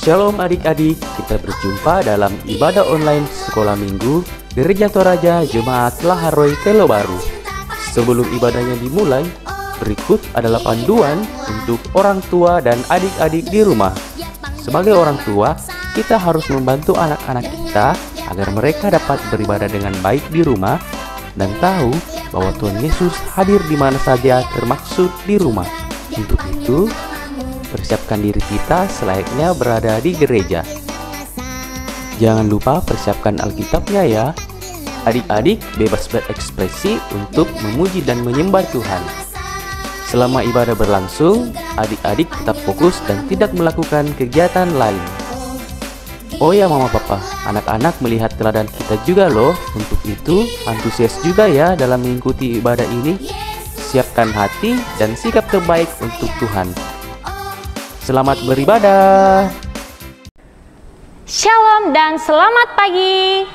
Shalom adik-adik, kita berjumpa dalam ibadah online sekolah minggu Gereja Toraja Jemaat Laharoy Telo Baru. Sebelum ibadahnya dimulai, berikut adalah panduan untuk orang tua dan adik-adik di rumah. Sebagai orang tua, kita harus membantu anak-anak kita agar mereka dapat beribadah dengan baik di rumah dan tahu bahwa Tuhan Yesus hadir di mana saja, termaksud di rumah. Untuk itu, persiapkan diri kita selayaknya berada di gereja. Jangan lupa persiapkan Alkitabnya ya. Adik-adik bebas berekspresi untuk memuji dan menyembah Tuhan. Selama ibadah berlangsung, adik-adik tetap fokus dan tidak melakukan kegiatan lain. Oh ya mama papa, anak-anak melihat teladan kita juga loh. Untuk itu, antusias juga ya dalam mengikuti ibadah ini. Siapkan hati dan sikap terbaik untuk Tuhan. Selamat beribadah. Shalom dan selamat pagi.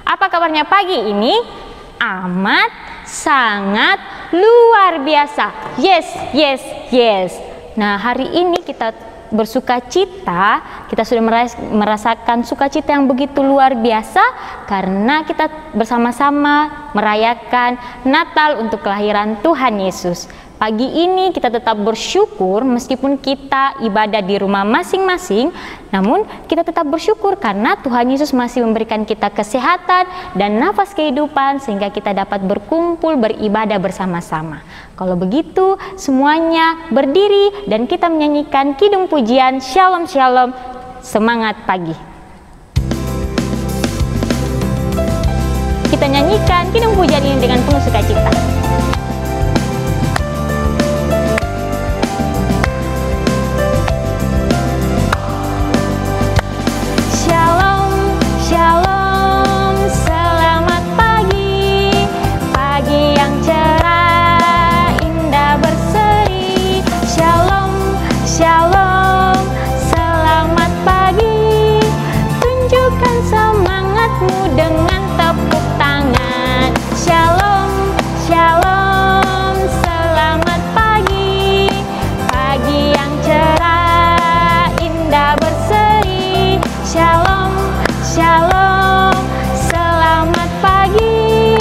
Apa kabarnya pagi ini? Amat sangat luar biasa. Yes. Nah, hari ini kita bersuka cita. Kita sudah merasakan sukacita yang begitu luar biasa karena kita bersama-sama merayakan Natal untuk kelahiran Tuhan Yesus. Pagi ini kita tetap bersyukur meskipun kita ibadah di rumah masing-masing, namun kita tetap bersyukur karena Tuhan Yesus masih memberikan kita kesehatan dan nafas kehidupan sehingga kita dapat berkumpul beribadah bersama-sama. Kalau begitu, semuanya berdiri dan kita menyanyikan kidung pujian Shalom Shalom. Semangat pagi. Kita nyanyikan kidung pujian ini dengan penuh sukacita. Dengan tepuk tangan, Shalom, Shalom, selamat pagi, pagi yang cerah, indah berseri, Shalom, Shalom, selamat pagi,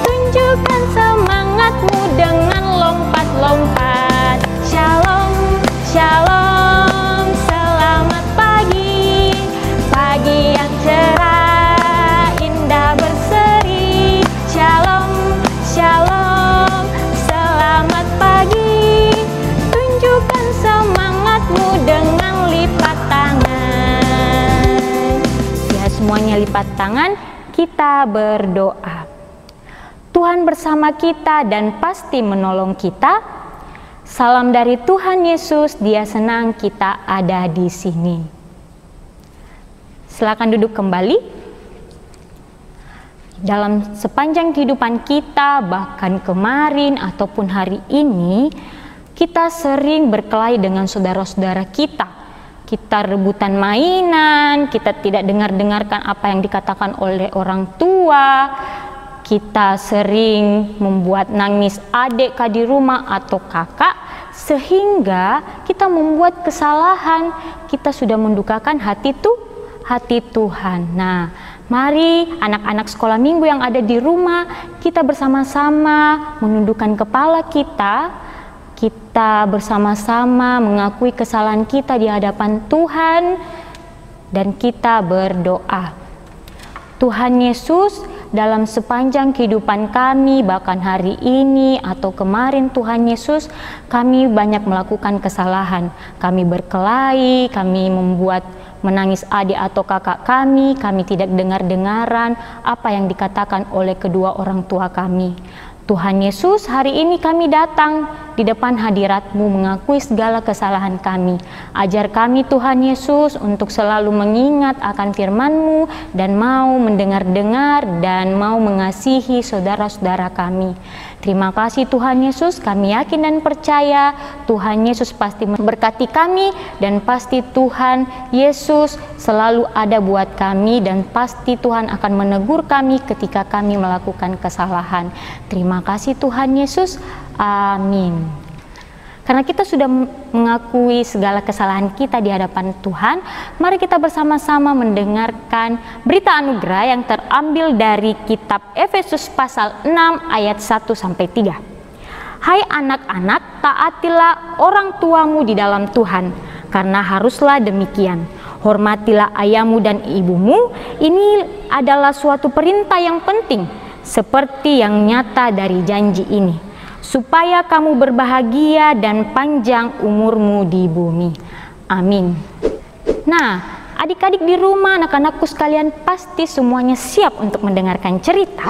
tunjukkan semangatmu dengan lompat-lompat, Shalom, Shalom, selamat pagi, pagi yang cerah, berseri, Shalom, Shalom, selamat pagi, tunjukkan semangatmu dengan lipat tangan. Ya, semuanya lipat tangan, kita berdoa. Tuhan bersama kita dan pasti menolong kita. Salam dari Tuhan Yesus, Dia senang kita ada di sini. Silakan duduk kembali. Dalam sepanjang kehidupan kita, bahkan kemarin ataupun hari ini, kita sering berkelahi dengan saudara-saudara kita. Kita rebutan mainan, kita tidak dengarkan apa yang dikatakan oleh orang tua. Kita sering membuat nangis adik di rumah atau kakak, sehingga kita membuat kesalahan. Kita sudah mendukakan hati Tuhan. Nah, mari anak-anak sekolah minggu yang ada di rumah, kita bersama-sama menundukkan kepala kita. Kita bersama-sama mengakui kesalahan kita di hadapan Tuhan dan kita berdoa. Tuhan Yesus, dalam sepanjang kehidupan kami, bahkan hari ini atau kemarin Tuhan Yesus, kami banyak melakukan kesalahan. Kami berkelahi, kami membuat menangis adik atau kakak kami tidak dengar-dengaran apa yang dikatakan oleh kedua orang tua kami. Tuhan Yesus, hari ini kami datang di depan hadirat-Mu mengakui segala kesalahan kami. Ajar kami Tuhan Yesus untuk selalu mengingat akan firman-Mu dan mau mendengar-dengar dan mau mengasihi saudara-saudara kami. Terima kasih Tuhan Yesus, kami yakin dan percaya Tuhan Yesus pasti memberkati kami dan pasti Tuhan Yesus selalu ada buat kami dan pasti Tuhan akan menegur kami ketika kami melakukan kesalahan. Terima kasih Tuhan Yesus. Amin. Karena kita sudah mengakui segala kesalahan kita di hadapan Tuhan, mari kita bersama-sama mendengarkan berita anugerah yang terambil dari kitab Efesus pasal 6 ayat 1-3. Hai anak-anak, taatilah orang tuamu di dalam Tuhan, karena haruslah demikian. Hormatilah ayahmu dan ibumu, ini adalah suatu perintah yang penting, seperti yang nyata dari janji ini, supaya kamu berbahagia dan panjang umurmu di bumi. Amin. Nah, adik-adik di rumah, anak-anakku sekalian pasti semuanya siap untuk mendengarkan cerita.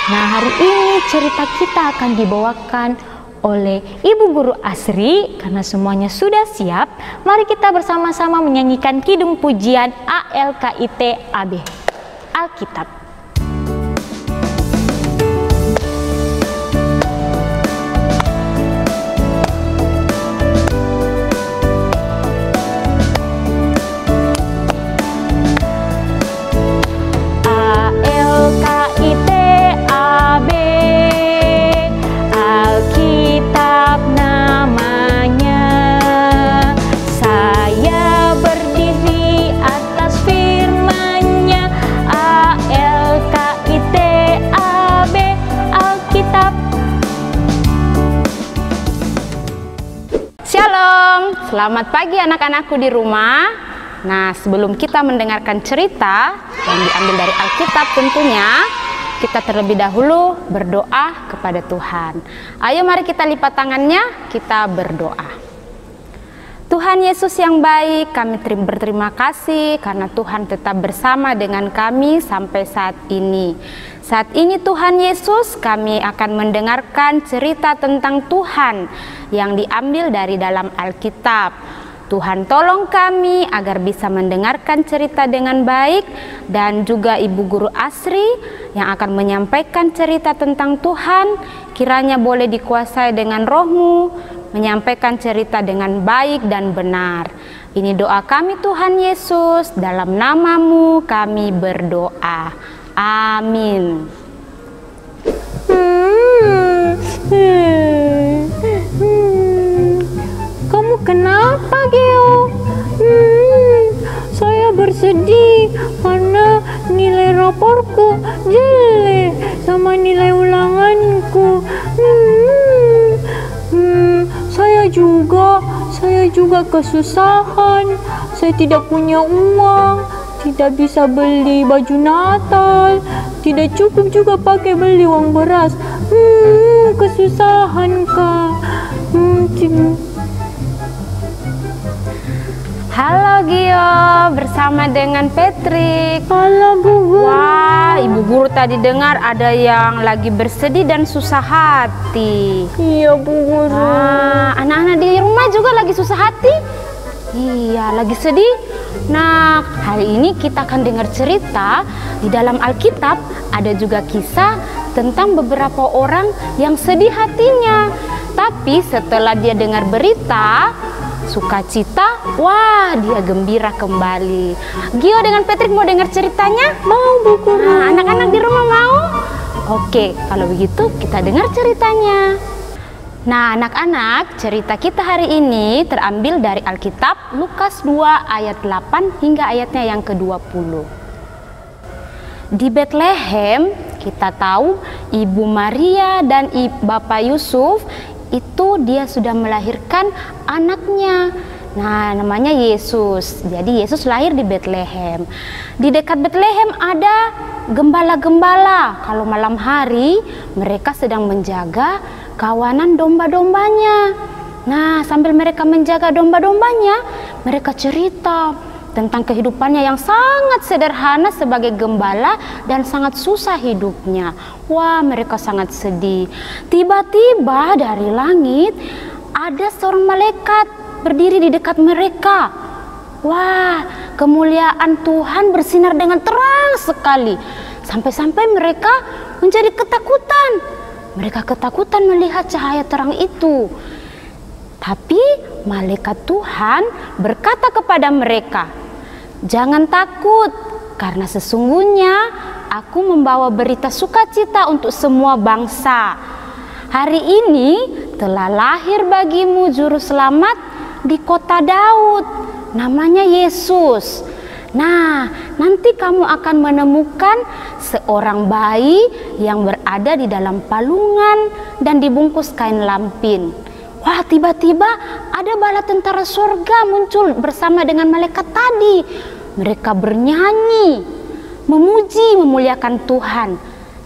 Nah, hari ini cerita kita akan dibawakan oleh Ibu Guru Asri. Karena semuanya sudah siap, mari kita bersama-sama menyanyikan Kidung Pujian ALKIT AB, Alkitab. Selamat pagi anak-anakku di rumah. Nah, sebelum kita mendengarkan cerita yang diambil dari Alkitab tentunya, kita terlebih dahulu berdoa kepada Tuhan. Ayo mari kita lipat tangannya, kita berdoa. Tuhan Yesus yang baik, kami berterima kasih karena Tuhan tetap bersama dengan kami sampai saat ini. Saat ini Tuhan Yesus, kami akan mendengarkan cerita tentang Tuhan yang diambil dari dalam Alkitab. Tuhan tolong kami agar bisa mendengarkan cerita dengan baik, dan juga Ibu Guru Asri yang akan menyampaikan cerita tentang Tuhan, kiranya boleh dikuasai dengan Roh-Mu, menyampaikan cerita dengan baik dan benar. Ini doa kami Tuhan Yesus, dalam nama-Mu kami berdoa. Amin. Kamu kenapa, Geo? Saya bersedih karena nilai raporku jelek sama nilai ulanganku. Saya juga kesusahan. Saya tidak punya uang, tidak bisa beli baju Natal, tidak cukup juga pakai beli uang beras. Kesusahan, Kak. Halo Gio, bersama dengan Patrick. Halo Bu Guru. Wah, Ibu Guru tadi dengar ada yang lagi bersedih dan susah hati. Iya Bu Guru. Anak-anak di rumah juga lagi susah hati. Iya, lagi sedih. Nah, hari ini kita akan dengar cerita di dalam Alkitab. Ada juga kisah tentang beberapa orang yang sedih hatinya. Tapi setelah dia dengar berita sukacita, wah dia gembira kembali. Gio dengan Patrick mau dengar ceritanya? Mau Bu Guru. Nah, anak-anak di rumah mau? Oke, kalau begitu kita dengar ceritanya. Nah anak-anak, cerita kita hari ini terambil dari Alkitab Lukas 2 ayat 8 hingga ayatnya yang ke-20. Di Betlehem kita tahu Ibu Maria dan Bapak Yusuf itu dia sudah melahirkan anaknya. Nah namanya Yesus. Jadi Yesus lahir di Betlehem. Di dekat Betlehem ada gembala-gembala. Kalau malam hari mereka sedang menjaga kawanan domba-dombanya. Nah sambil mereka menjaga domba-dombanya, mereka cerita tentang kehidupannya yang sangat sederhana sebagai gembala dan sangat susah hidupnya. Wah mereka sangat sedih. Tiba-tiba dari langit ada seorang malaikat berdiri di dekat mereka. Wah kemuliaan Tuhan bersinar dengan terang sekali. Sampai-sampai mereka menjadi ketakutan. Mereka ketakutan melihat cahaya terang itu. Tapi malaikat Tuhan berkata kepada mereka, "Jangan takut, karena sesungguhnya aku membawa berita sukacita untuk semua bangsa. Hari ini telah lahir bagimu juru selamat di kota Daud, namanya Yesus. Nah, nanti kamu akan menemukan seorang bayi yang berada di dalam palungan dan dibungkus kain lampin. Wah, tiba-tiba ada bala tentara surga muncul bersama dengan malaikat tadi. Mereka bernyanyi, memuji, memuliakan Tuhan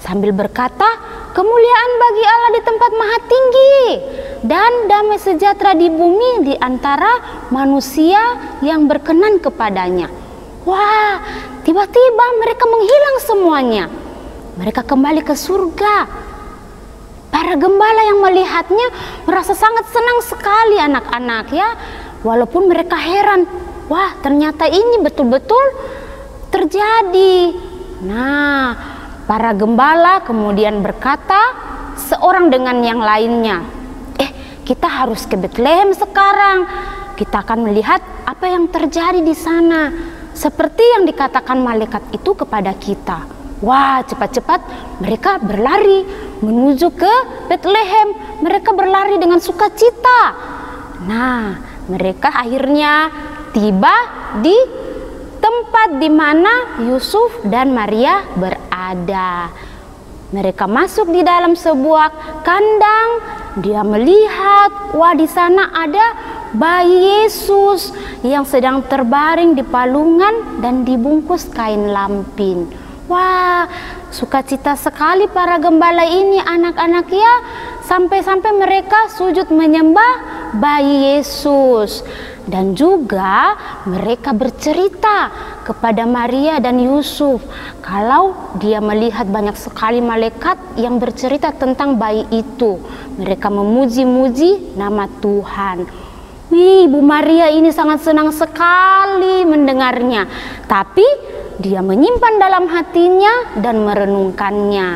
sambil berkata, kemuliaan bagi Allah di tempat maha tinggi dan damai sejahtera di bumi di antara manusia yang berkenan kepadanya. Wah, tiba-tiba mereka menghilang semuanya. Mereka kembali ke surga. Para gembala yang melihatnya merasa sangat senang sekali anak-anak ya. Walaupun mereka heran, wah ternyata ini betul-betul terjadi. Nah, para gembala kemudian berkata seorang dengan yang lainnya, kita harus ke Betlehem sekarang. Kita akan melihat apa yang terjadi di sana. Seperti yang dikatakan malaikat itu kepada kita. Wah, cepat-cepat mereka berlari menuju ke Betlehem. Mereka berlari dengan sukacita. Nah, mereka akhirnya tiba di tempat di mana Yusuf dan Maria berada. Mereka masuk di dalam sebuah kandang. Dia melihat, wah di sana ada bayi Yesus yang sedang terbaring di palungan dan dibungkus kain lampin. Wah, sukacita sekali para gembala ini anak-anak ya. Sampai-sampai mereka sujud menyembah bayi Yesus. Dan juga mereka bercerita kepada Maria dan Yusuf kalau dia melihat banyak sekali malaikat yang bercerita tentang bayi itu. Mereka memuji-muji nama Tuhan. Wih, Bu Maria ini sangat senang sekali mendengarnya. Tapi dia menyimpan dalam hatinya dan merenungkannya.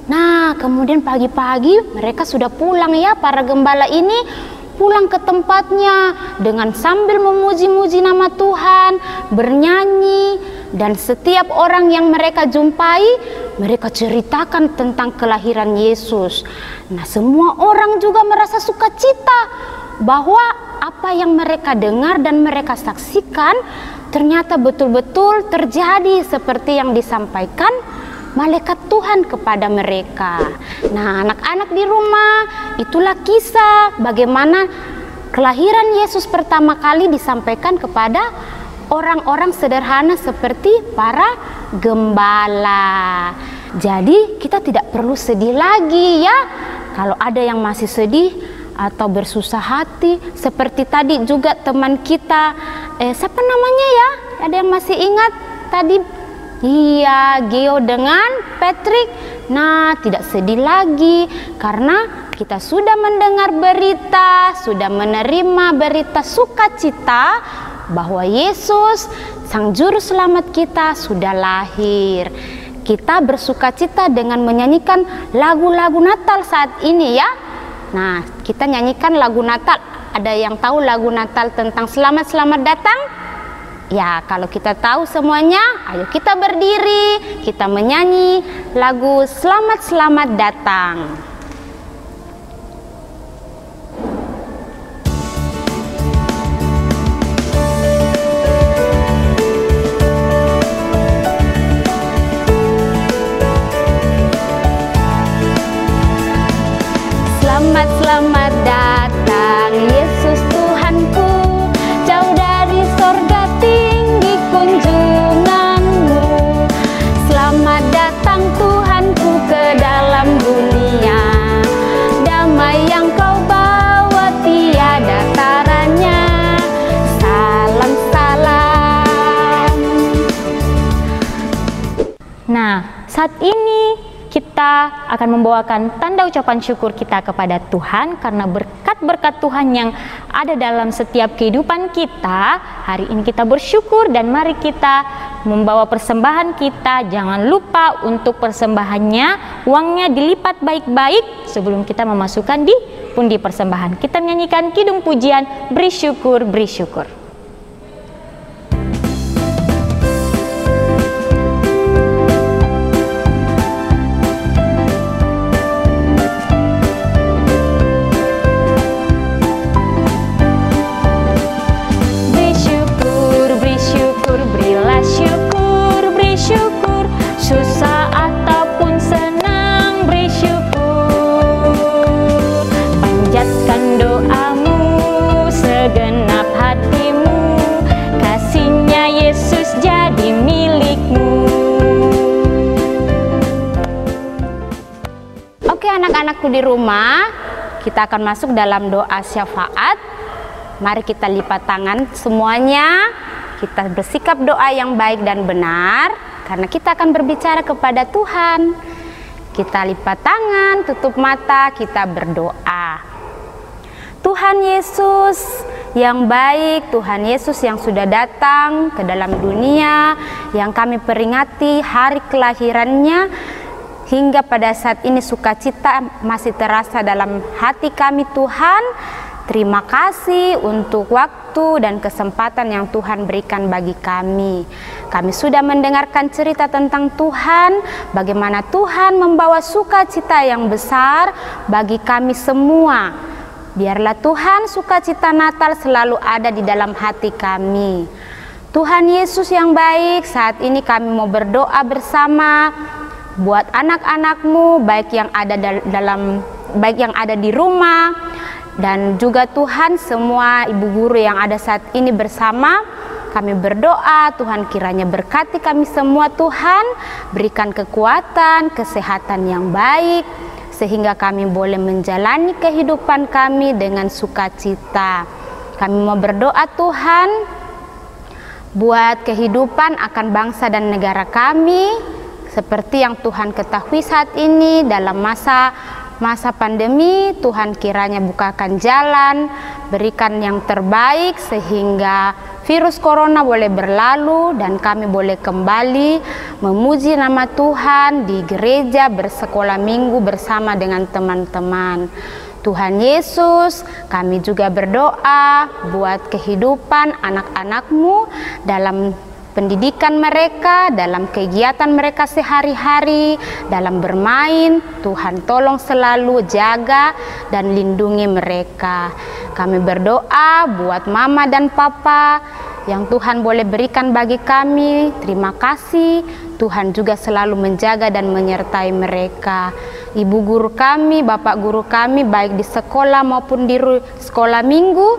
Nah, kemudian pagi-pagi mereka sudah pulang ya, para gembala ini pulang ke tempatnya dengan sambil memuji-muji nama Tuhan, bernyanyi, dan setiap orang yang mereka jumpai, mereka ceritakan tentang kelahiran Yesus. Nah, semua orang juga merasa sukacita bahwa apa yang mereka dengar dan mereka saksikan ternyata betul-betul terjadi seperti yang disampaikan malaikat Tuhan kepada mereka. Nah, anak-anak di rumah, itulah kisah bagaimana kelahiran Yesus pertama kali disampaikan kepada orang-orang sederhana seperti para gembala. Jadi kita tidak perlu sedih lagi ya. Kalau ada yang masih sedih atau bersusah hati, seperti tadi juga teman kita, siapa namanya ya? Ada yang masih ingat tadi? Iya, Geo dengan Patrick. Nah, tidak sedih lagi karena kita sudah mendengar berita, sudah menerima berita sukacita bahwa Yesus, Sang Juru Selamat kita, sudah lahir. Kita bersukacita dengan menyanyikan lagu-lagu Natal saat ini ya. Nah, kita nyanyikan lagu Natal. Ada yang tahu lagu Natal tentang selamat-selamat datang? Ya, kalau kita tahu semuanya, ayo kita berdiri, kita menyanyi lagu Selamat-Selamat Datang. Selamat-selamat datang Yesus Tuhanku, jauh dari sorga tinggi kunjunganmu. Selamat datang Tuhanku ke dalam dunia, damai yang kau bawa tiada taranya. Salam salam. Nah, saat ini kita akan membawakan tanda ucapan syukur kita kepada Tuhan karena berkat-berkat Tuhan yang ada dalam setiap kehidupan kita. Hari ini kita bersyukur dan mari kita membawa persembahan kita. Jangan lupa untuk persembahannya, uangnya dilipat baik-baik sebelum kita memasukkan di pundi persembahan. Kita menyanyikan kidung pujian, beri syukur, beri syukur. di rumah, kita akan masuk dalam doa syafaat. Mari kita lipat tangan semuanya. Kita bersikap doa yang baik dan benar, karena kita akan berbicara kepada Tuhan. Kita lipat tangan, tutup mata, kita berdoa. Tuhan Yesus yang baik, Tuhan Yesus yang sudah datang ke dalam dunia, yang kami peringati hari kelahirannya, hingga pada saat ini sukacita masih terasa dalam hati kami Tuhan. Terima kasih untuk waktu dan kesempatan yang Tuhan berikan bagi kami. Kami sudah mendengarkan cerita tentang Tuhan, bagaimana Tuhan membawa sukacita yang besar bagi kami semua. Biarlah Tuhan sukacita Natal selalu ada di dalam hati kami. Tuhan Yesus yang baik, saat ini kami mau berdoa bersama buat anak-anak-Mu, baik yang ada di rumah, dan juga Tuhan semua ibu guru yang ada saat ini bersama. Kami berdoa Tuhan kiranya berkati kami semua Tuhan, berikan kekuatan, kesehatan yang baik, sehingga kami boleh menjalani kehidupan kami dengan sukacita. Kami mau berdoa Tuhan buat kehidupan akan bangsa dan negara kami, seperti yang Tuhan ketahui saat ini dalam masa pandemi. Tuhan kiranya bukakan jalan, berikan yang terbaik sehingga virus corona boleh berlalu dan kami boleh kembali memuji nama Tuhan di gereja bersekolah minggu bersama dengan teman-teman. Tuhan Yesus, kami juga berdoa buat kehidupan anak-anak-Mu dalam pendidikan mereka, dalam kegiatan mereka sehari-hari, dalam bermain. Tuhan tolong selalu jaga dan lindungi mereka. Kami berdoa buat mama dan papa yang Tuhan boleh berikan bagi kami. Terima kasih, Tuhan juga selalu menjaga dan menyertai mereka. Ibu guru kami, bapak guru kami, baik di sekolah maupun di sekolah minggu,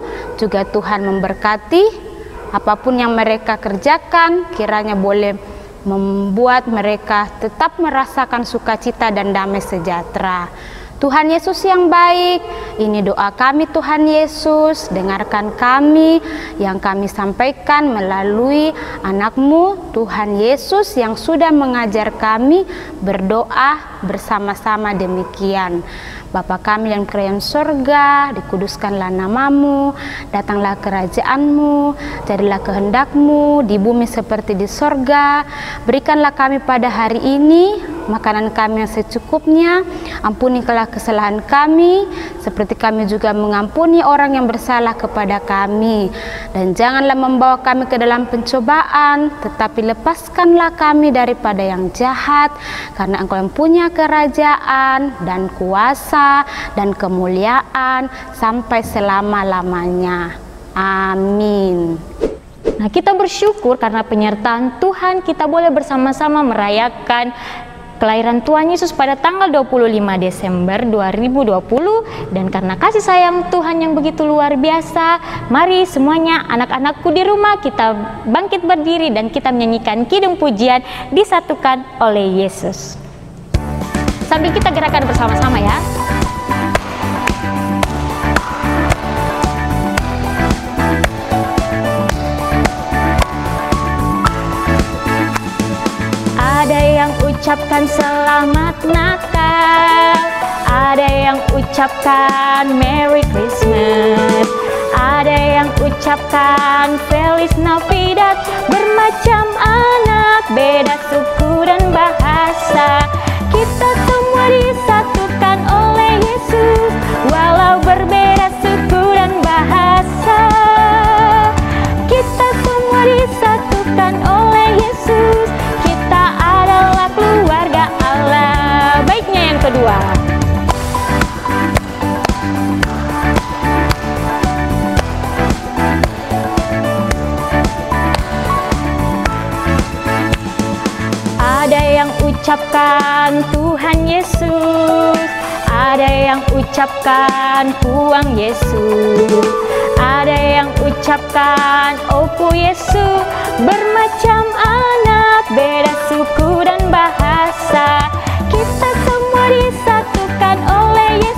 juga Tuhan memberkati. Apapun yang mereka kerjakan, kiranya boleh membuat mereka tetap merasakan sukacita dan damai sejahtera. Tuhan Yesus yang baik, ini doa kami Tuhan Yesus, dengarkan kami yang kami sampaikan melalui anak-Mu Tuhan Yesus yang sudah mengajar kami berdoa bersama-sama demikian. Bapa kami yang kerajaan surga, dikuduskanlah nama-Mu, datanglah kerajaan-Mu, jadilah kehendak-Mu di bumi seperti di surga. Berikanlah kami pada hari ini makanan kami yang secukupnya, ampunilah kesalahan kami, seperti kami juga mengampuni orang yang bersalah kepada kami. Dan janganlah membawa kami ke dalam pencobaan, tetapi lepaskanlah kami daripada yang jahat, karena Engkau yang punya kerajaan dan kuasa dan kemuliaan sampai selama-lamanya. Amin. Nah, kita bersyukur karena penyertaan Tuhan kita boleh bersama-sama merayakan kelahiran Tuhan Yesus pada tanggal 25 Desember 2020. Dan karena kasih sayang Tuhan yang begitu luar biasa, mari semuanya anak-anakku di rumah kita bangkit berdiri dan kita menyanyikan kidung pujian Disatukan oleh Yesus. Sambil kita gerakan bersama-sama ya. Ada yang ucapkan selamat Natal, ada yang ucapkan Merry Christmas, ada yang ucapkan Feliz Navidad. Bermacam anak, beda suku dan bahasa, kita semua disatukan oleh Yesus, walau berbeda suku dan bahasa. Kita semua disatukan oleh Yesus, kita adalah keluarga Allah. Baiknya yang kedua. Ada yang ucapkan Tuhan Yesus, ada yang ucapkan Tuhan Yesus, ada yang ucapkan Opo Yesus. Bermacam anak, beda suku dan bahasa, kita semua disatukan oleh Yesus,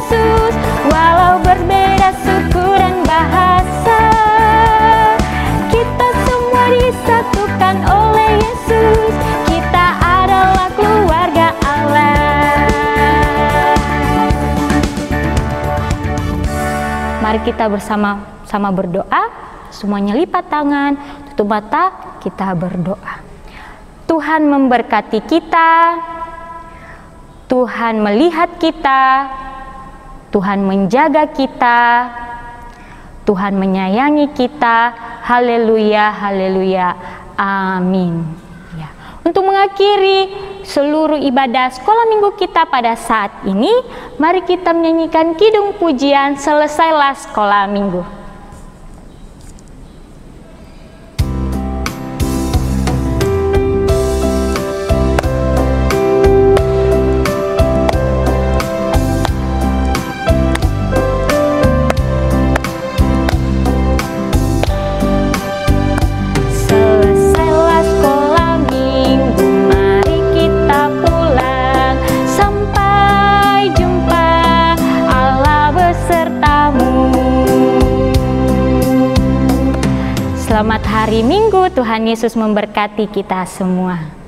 kita bersama-sama berdoa. Semuanya lipat tangan, tutup mata, kita berdoa. Tuhan memberkati kita, Tuhan melihat kita, Tuhan menjaga kita, Tuhan menyayangi kita. Haleluya, haleluya, amin. Ya. Untuk mengakhiri seluruh ibadah sekolah minggu kita pada saat ini, mari kita menyanyikan kidung pujian Selesailah Sekolah Minggu. Selamat hari Minggu, Tuhan Yesus memberkati kita semua.